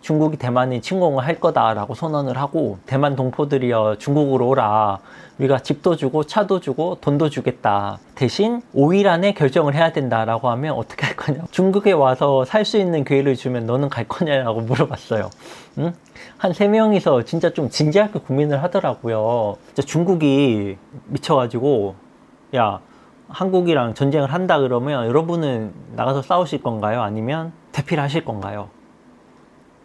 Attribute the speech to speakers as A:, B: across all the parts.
A: 중국이 대만에 침공을 할 거다라고 선언을 하고, 대만 동포들이여 중국으로 오라, 우리가 집도 주고 차도 주고 돈도 주겠다, 대신 5일 안에 결정을 해야 된다라고 하면 어떻게 할 거냐, 중국에 와서 살 수 있는 기회를 주면 너는 갈 거냐라고 물어봤어요. 응? 한 3명이서 진짜 좀 진지하게 고민을 하더라고요. 진짜 중국이 미쳐가지고, 야, 한국이랑 전쟁을 한다 그러면 여러분은 나가서 싸우실 건가요? 아니면 대피를 하실 건가요?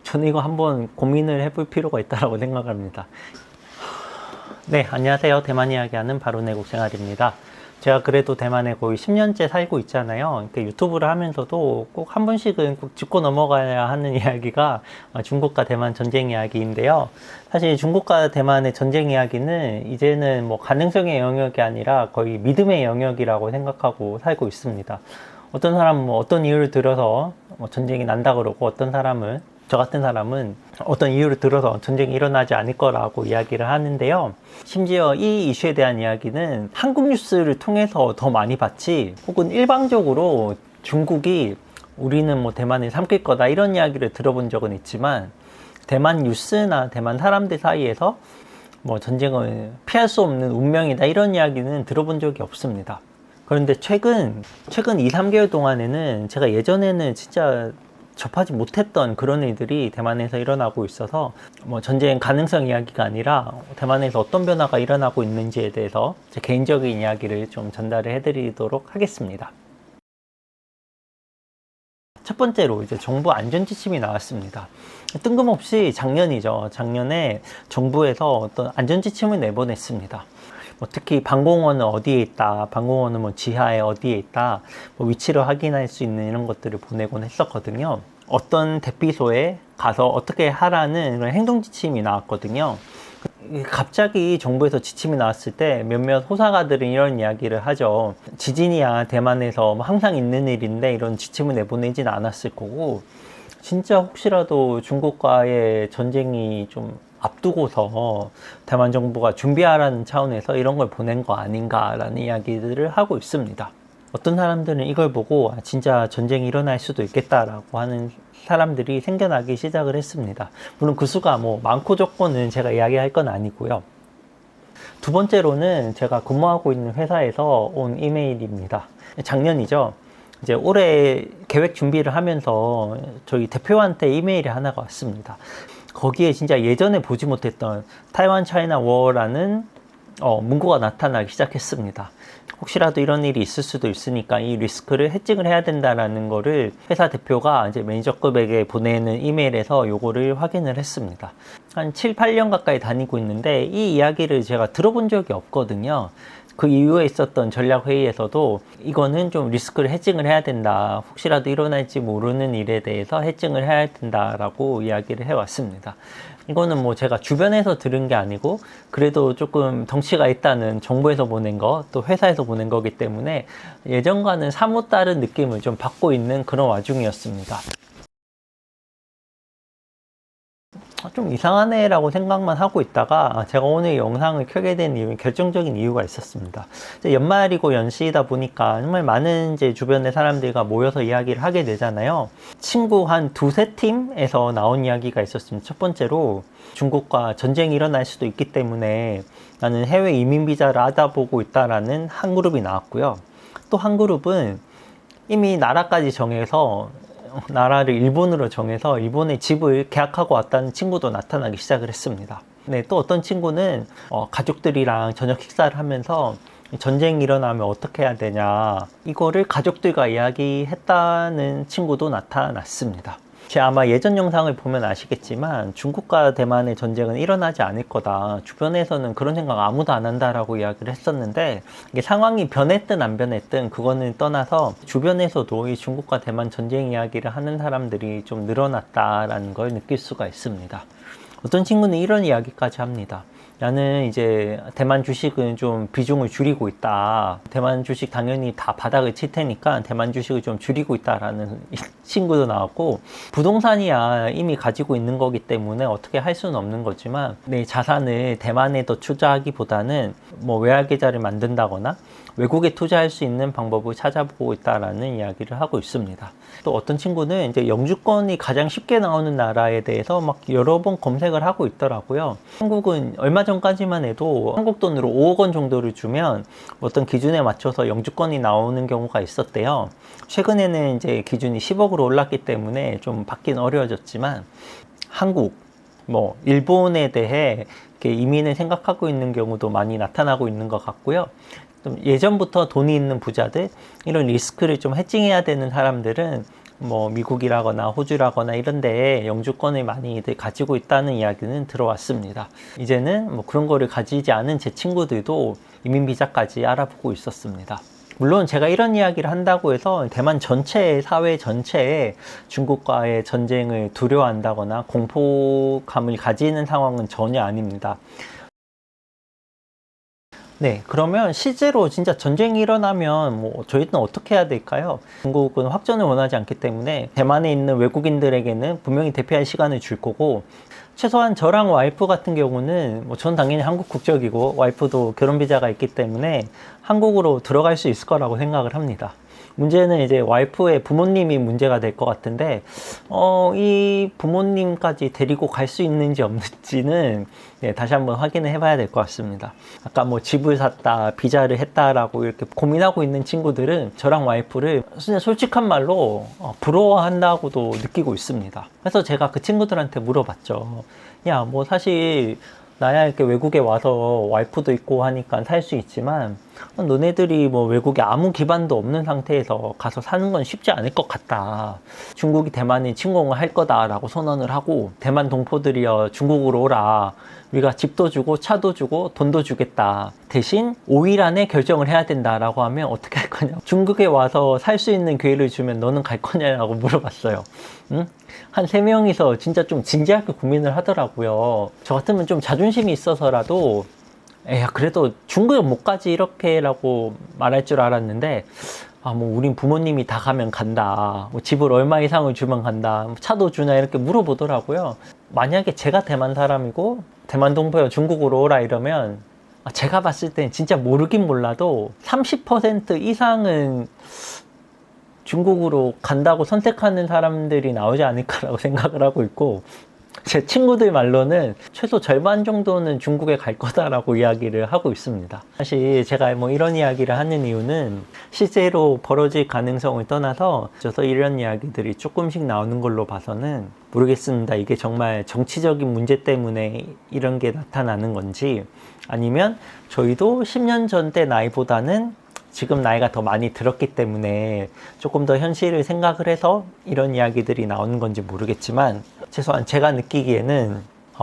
A: 저는 이거 한번 고민을 해볼 필요가 있다고 생각합니다. 네, 안녕하세요. 대만 이야기하는 바로내국 생활입니다. 제가 그래도 대만에 거의 10년째 살고 있잖아요. 그러니까 유튜브를 하면서도 꼭 한 번씩은 꼭 짚고 넘어가야 하는 이야기가 중국과 대만 전쟁 이야기인데요. 사실 중국과 대만의 전쟁 이야기는 이제는 뭐 가능성의 영역이 아니라 거의 믿음의 영역이라고 생각하고 살고 있습니다. 어떤 사람은 뭐 어떤 이유를 들어서 전쟁이 난다 그러고, 어떤 사람은, 저 같은 사람은 어떤 이유를 들어서 전쟁이 일어나지 않을 거라고 이야기를 하는데요. 심지어 이 이슈에 대한 이야기는 한국 뉴스를 통해서 더 많이 봤지, 혹은 일방적으로 중국이 우리는 뭐 대만을 삼킬 거다 이런 이야기를 들어본 적은 있지만, 대만 뉴스나 대만 사람들 사이에서 뭐 전쟁을 피할 수 없는 운명이다 이런 이야기는 들어본 적이 없습니다. 그런데 최근 2, 3개월 동안에는 제가 예전에는 진짜 접하지 못했던 그런 일들이 대만에서 일어나고 있어서, 뭐 전쟁 가능성 이야기가 아니라 대만에서 어떤 변화가 일어나고 있는지에 대해서 제 개인적인 이야기를 좀 전달을 해드리도록 하겠습니다. 첫 번째로 이제 정부 안전지침이 나왔습니다. 뜬금없이 작년이죠. 작년에 정부에서 어떤 안전지침을 내보냈습니다. 뭐 특히 방공호는 어디에 있다, 방공호는 뭐 지하에 어디에 있다, 뭐 위치를 확인할 수 있는 이런 것들을 보내곤 했었거든요. 어떤 대피소에 가서 어떻게 하라는 그런 행동지침이 나왔거든요. 갑자기 정부에서 지침이 나왔을 때 몇몇 호사가들은 이런 이야기를 하죠. 지진이야 대만에서 뭐 항상 있는 일인데 이런 지침을 내보내진 않았을 거고, 진짜 혹시라도 중국과의 전쟁이 좀 앞두고서 대만 정부가 준비하라는 차원에서 이런 걸 보낸 거 아닌가라는 이야기들을 하고 있습니다. 어떤 사람들은 이걸 보고 진짜 전쟁이 일어날 수도 있겠다라고 하는 사람들이 생겨나기 시작을 했습니다. 물론 그 수가 뭐 많고 적고는 제가 이야기할 건 아니고요. 두 번째로는 제가 근무하고 있는 회사에서 온 이메일입니다. 작년이죠. 이제 올해 계획 준비를 하면서 저희 대표한테 이메일이 하나가 왔습니다. 거기에 진짜 예전에 보지 못했던 타이완 차이나 워라는 문구가 나타나기 시작했습니다. 혹시라도 이런 일이 있을 수도 있으니까 이 리스크를 해칭을 해야 된다라는 거를 회사 대표가 이제 매니저급에게 보내는 이메일에서 요거를 확인을 했습니다. 한 7, 8년 가까이 다니고 있는데 이 이야기를 제가 들어본 적이 없거든요. 그 이후에 있었던 전략회의에서도 이거는 좀 리스크를 해칭을 해야 된다, 혹시라도 일어날지 모르는 일에 대해서 해칭을 해야 된다라고 이야기를 해왔습니다. 이거는 뭐 제가 주변에서 들은 게 아니고 그래도 조금 덩치가 있다는 정부에서 보낸 거, 또 회사에서 보낸 거기 때문에 예전과는 사뭇 다른 느낌을 좀 받고 있는 그런 와중이었습니다. 좀 이상하네 라고 생각만 하고 있다가 제가 오늘 영상을 켜게 된 이유는 결정적인 이유가 있었습니다. 연말이고 연시이다 보니까 정말 많은 이제 주변의 사람들과 모여서 이야기를 하게 되잖아요. 친구 한 두세 팀에서 나온 이야기가 있었습니다. 첫 번째로 중국과 전쟁이 일어날 수도 있기 때문에 나는 해외 이민 비자를 알아보고 있다라는 한 그룹이 나왔고요. 또 한 그룹은 이미 나라까지 정해서, 나라를 일본으로 정해서 일본에 집을 계약하고 왔다는 친구도 나타나기 시작을 했습니다. 네, 또 어떤 친구는 가족들이랑 저녁 식사를 하면서 전쟁이 일어나면 어떻게 해야 되냐, 이거를 가족들과 이야기했다는 친구도 나타났습니다. 제가 아마 예전 영상을 보면 아시겠지만 중국과 대만의 전쟁은 일어나지 않을 거다, 주변에서는 그런 생각 아무도 안 한다라고 이야기를 했었는데, 이게 상황이 변했든 안 변했든 그거는 떠나서 주변에서도 이 중국과 대만 전쟁 이야기를 하는 사람들이 좀 늘어났다라는 걸 느낄 수가 있습니다. 어떤 친구는 이런 이야기까지 합니다. 나는 이제 대만 주식은 좀 비중을 줄이고 있다. 대만 주식 당연히 다 바닥을 칠 테니까 대만 주식을 좀 줄이고 있다라는 친구도 나왔고, 부동산이야 이미 가지고 있는 거기 때문에 어떻게 할 수는 없는 거지만 내 자산을 대만에 더 투자하기보다는 뭐 외화 계좌를 만든다거나 외국에 투자할 수 있는 방법을 찾아보고 있다라는 이야기를 하고 있습니다. 또 어떤 친구는 이제 영주권이 가장 쉽게 나오는 나라에 대해서 막 여러 번 검색을 하고 있더라고요. 한국은 얼마 전까지만 해도 한국 돈으로 5억 원 정도를 주면 어떤 기준에 맞춰서 영주권이 나오는 경우가 있었대요. 최근에는 이제 기준이 10억으로 올랐기 때문에 좀 받기는 어려워졌지만, 한국, 뭐 일본에 대해 이렇게 이민을 생각하고 있는 경우도 많이 나타나고 있는 것 같고요. 좀 예전부터 돈이 있는 부자들, 이런 리스크를 좀 헤징해야 되는 사람들은 뭐 미국이라거나 호주라거나 이런 데에 영주권을 많이들 가지고 있다는 이야기는 들어왔습니다. 이제는 뭐 그런 거를 가지지 않은 제 친구들도 이민 비자까지 알아보고 있었습니다. 물론 제가 이런 이야기를 한다고 해서 대만 전체의 사회 전체에 중국과의 전쟁을 두려워한다거나 공포감을 가지는 상황은 전혀 아닙니다. 네, 그러면 실제로 진짜 전쟁이 일어나면 뭐 저희는 어떻게 해야 될까요? 중국은 확전을 원하지 않기 때문에 대만에 있는 외국인들에게는 분명히 대피할 시간을 줄 거고, 최소한 저랑 와이프 같은 경우는 뭐 전 당연히 한국 국적이고 와이프도 결혼 비자가 있기 때문에 한국으로 들어갈 수 있을 거라고 생각을 합니다. 문제는 이제 와이프의 부모님이 문제가 될 것 같은데, 이 부모님까지 데리고 갈 수 있는지 없는지는 네, 다시 한번 확인을 해봐야 될 것 같습니다. 아까 뭐 집을 샀다, 비자를 했다라고 이렇게 고민하고 있는 친구들은 저랑 와이프를 진짜 솔직한 말로 부러워한다고도 느끼고 있습니다. 그래서 제가 그 친구들한테 물어봤죠. 야, 뭐 사실 나야 이렇게 외국에 와서 와이프도 있고 하니까 살 수 있지만, 너네들이 뭐 외국에 아무 기반도 없는 상태에서 가서 사는 건 쉽지 않을 것 같다. 중국이 대만에 침공을 할 거다라고 선언을 하고, 대만 동포들이여 중국으로 오라. 우리가 집도 주고 차도 주고 돈도 주겠다. 대신 5일 안에 결정을 해야 된다라고 하면 어떻게 할 거냐. 중국에 와서 살 수 있는 기회를 주면 너는 갈 거냐라고 물어봤어요. 응? 한 3명이서 진짜 좀 진지하게 고민을 하더라고요. 저 같으면 좀 자존심이 있어서라도 에야 그래도 중국에 못 가지 이렇게라고 말할 줄 알았는데, 뭐 우린 부모님이 다 가면 간다, 뭐 집을 얼마 이상을 주면 간다, 뭐 차도 주냐 이렇게 물어보더라고요. 만약에 제가 대만 사람이고 대만 동포여 중국으로 오라 이러면 제가 봤을 땐 진짜 모르긴 몰라도 30% 이상은 중국으로 간다고 선택하는 사람들이 나오지 않을까라고 생각을 하고 있고, 제 친구들 말로는 최소 절반 정도는 중국에 갈 거다라고 이야기를 하고 있습니다. 사실 제가 뭐 이런 이야기를 하는 이유는 실제로 벌어질 가능성을 떠나서 이런 이야기들이 조금씩 나오는 걸로 봐서는 모르겠습니다. 이게 정말 정치적인 문제 때문에 이런 게 나타나는 건지, 아니면 저희도 10년 전 때 나이보다는 지금 나이가 더 많이 들었기 때문에 조금 더 현실을 생각을 해서 이런 이야기들이 나오는 건지 모르겠지만, 최소한 제가 느끼기에는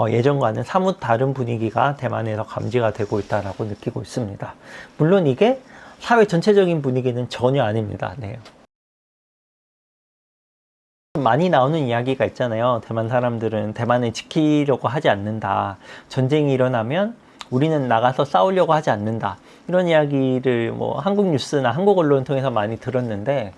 A: 예전과는 사뭇 다른 분위기가 대만에서 감지가 되고 있다고 느끼고 있습니다. 물론 이게 사회 전체적인 분위기는 전혀 아닙니다. 네. 많이 나오는 이야기가 있잖아요. 대만 사람들은 대만을 지키려고 하지 않는다. 전쟁이 일어나면 우리는 나가서 싸우려고 하지 않는다. 이런 이야기를 뭐 한국 뉴스나 한국 언론을 통해서 많이 들었는데,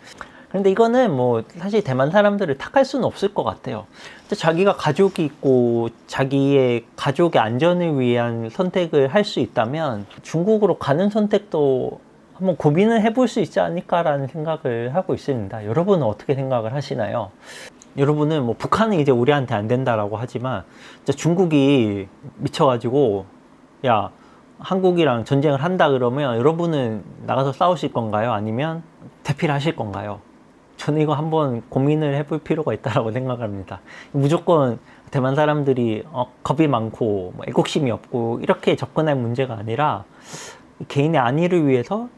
A: 그런데 이거는 뭐 사실 대만 사람들을 탓할 수는 없을 것 같아요. 자기가 가족이 있고 자기의 가족의 안전을 위한 선택을 할 수 있다면 중국으로 가는 선택도 한번 고민을 해볼 수 있지 않을까라는 생각을 하고 있습니다. 여러분은 어떻게 생각을 하시나요? 여러분은 뭐 북한은 이제 우리한테 안 된다라고 하지만 중국이 미쳐가지고 야 한국이랑 전쟁을 한다 그러면 여러분은 나가서 싸우실 건가요? 아니면 대피를 하실 건가요? 저는 이거 한번 고민을 해볼 필요가 있다고 생각합니다. 무조건 대만 사람들이 겁이 많고 뭐 애국심이 없고 이렇게 접근할 문제가 아니라, 개인의 안위를 위해서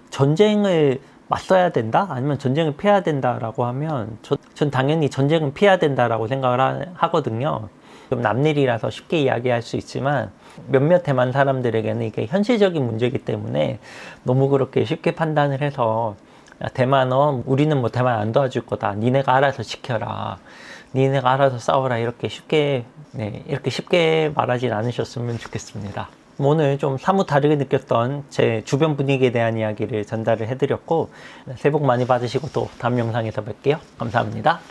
A: 전쟁을 맞서야 된다? 아니면 전쟁을 피해야 된다라고 하면 전 당연히 전쟁은 피해야 된다라고 생각을 하거든요. 좀 남일이라서 쉽게 이야기할 수 있지만 몇몇 대만 사람들에게는 이게 현실적인 문제이기 때문에 너무 그렇게 쉽게 판단을 해서, 야, 대만은 우리는 뭐 대만 안 도와줄 거다, 니네가 알아서 지켜라, 니네가 알아서 싸워라 이렇게 쉽게 이렇게 쉽게 말하진 않으셨으면 좋겠습니다. 오늘 좀 사뭇 다르게 느꼈던 제 주변 분위기에 대한 이야기를 전달을 해드렸고, 새해 복 많이 받으시고 또 다음 영상에서 뵐게요. 감사합니다.